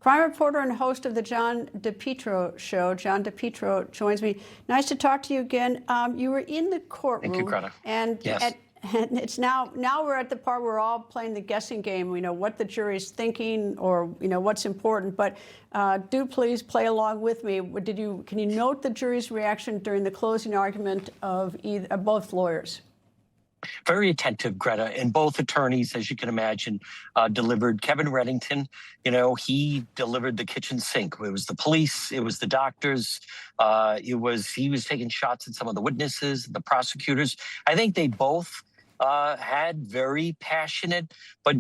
Crime reporter and host of the John DePetro show. John DePetro joins me. Nice to talk to you again. You were in the courtroom. Thank you, Greta. And yes. And it's now we're at the part where we're all playing the guessing game. We know what the jury's thinking, or what's important. But do please play along with me. Can you note the jury's reaction during the closing argument of both lawyers? Very attentive, Greta, and both attorneys, as you can imagine, delivered. Kevin Reddington, he delivered the kitchen sink. It was the police, it was the doctors, he was taking shots at some of the witnesses, the prosecutors. I think they both had very passionate but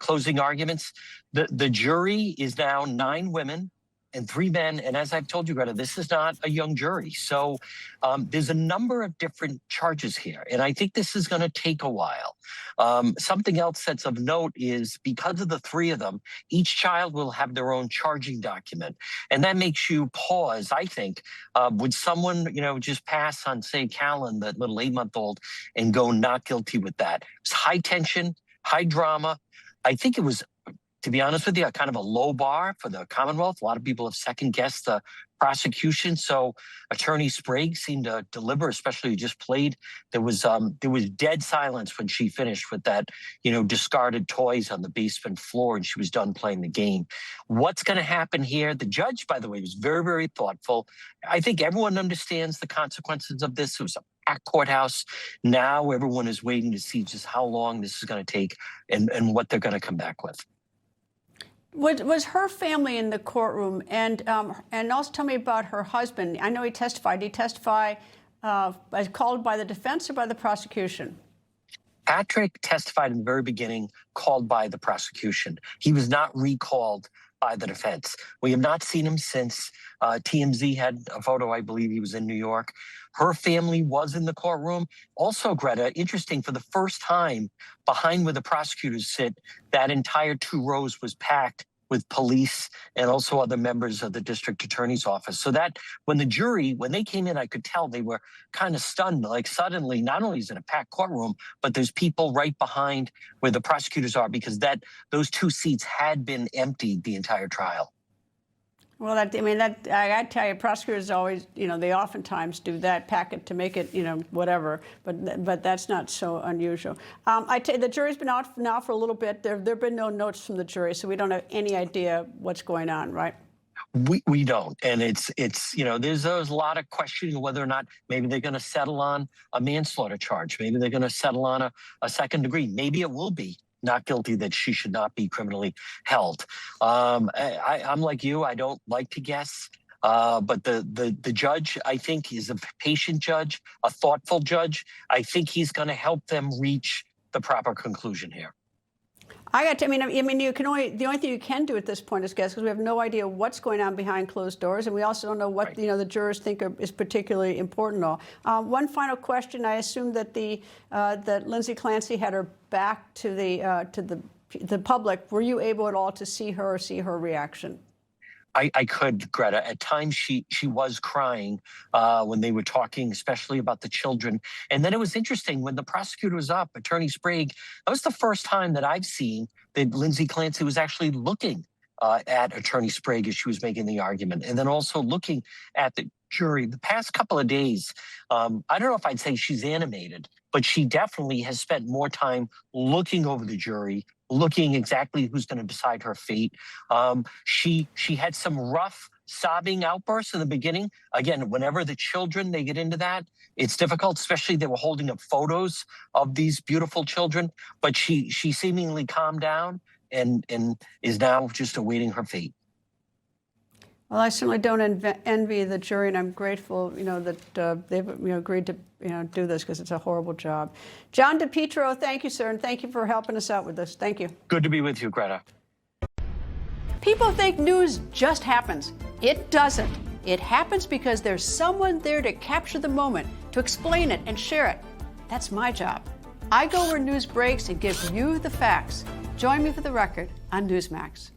closing arguments. The jury is now 9 women and 3 men. And as I've told you, Greta, this is not a young jury. So there's a number of different charges here. And I think this is going to take a while. Something else that's of note is because of the 3 of them, each child will have their own charging document. And that makes you pause, I think. Would someone, just pass on, say, Callan, that little 8-month-old, and go not guilty with that? It's high tension, high drama. I think it was, to be honest with you, kind of a low bar for the Commonwealth. A lot of people have second-guessed the prosecution. So Attorney Sprague seemed to deliver, especially who just played. There was dead silence when she finished with that, discarded toys on the basement floor, and she was done playing the game. What's going to happen here? The judge, by the way, was very, very thoughtful. I think everyone understands the consequences of this. It was a packed courthouse. Now everyone is waiting to see just how long this is going to take and what they're going to come back with. Was her family in the courtroom? And also tell me about her husband. I know he testified. Did he testify as called by the defense or by the prosecution? Patrick testified in the very beginning, called by the prosecution. He was not recalled by the defense. We have not seen him since. TMZ had a photo, I believe he was in New York. Her family was in the courtroom. Also, Greta, interesting, for the first time, behind where the prosecutors sit, that entire 2 rows was packed with police and also other members of the district attorney's office. So that when they came in, I could tell they were kind of stunned. Like suddenly, not only is it a packed courtroom, but there's people right behind where the prosecutors are, because those 2 seats had been emptied the entire trial. Well, I tell you, prosecutors always, they oftentimes do that, pack it to make it, whatever. But that's not so unusual. I tell you, the jury's been out now for a little bit. There've been no notes from the jury, so we don't have any idea what's going on, right? We don't, and it's there's a lot of questioning whether or not maybe they're going to settle on a manslaughter charge. Maybe they're going to settle on a second degree. Maybe it will be not guilty, that she should not be criminally held. I'm like you, I don't like to guess, but the judge, I think, is a patient judge, a thoughtful judge. I think he's going to help them reach the proper conclusion here. The only thing you can do at this point is guess, because we have no idea what's going on behind closed doors, and we also don't know what the jurors think is particularly important. One final question: I assume that that Lindsay Clancy had her back to the public. Were you able at all to see her or see her reaction? I could, Greta. At times she was crying when they were talking, especially about the children. And then it was interesting when the prosecutor was up, Attorney Sprague. That was the first time that I've seen that Lindsay Clancy was actually looking at Attorney Sprague as she was making the argument, and then also looking at the jury. The past couple of days, I don't know if I'd say she's animated, but she definitely has spent more time looking over the jury, looking exactly who's going to decide her fate. She had some rough sobbing outbursts in the beginning. Again, whenever the children, they get into that, it's difficult, especially they were holding up photos of these beautiful children. But she seemingly calmed down and is now just awaiting her fate. Well, I certainly don't envy the jury, and I'm grateful, that they've agreed to do this, because it's a horrible job. John DePetro, thank you, sir, and thank you for helping us out with this. Thank you. Good to be with you, Greta. People think news just happens. It doesn't. It happens because there's someone there to capture the moment, to explain it and share it. That's my job. I go where news breaks and give you the facts. Join me for The Record on Newsmax.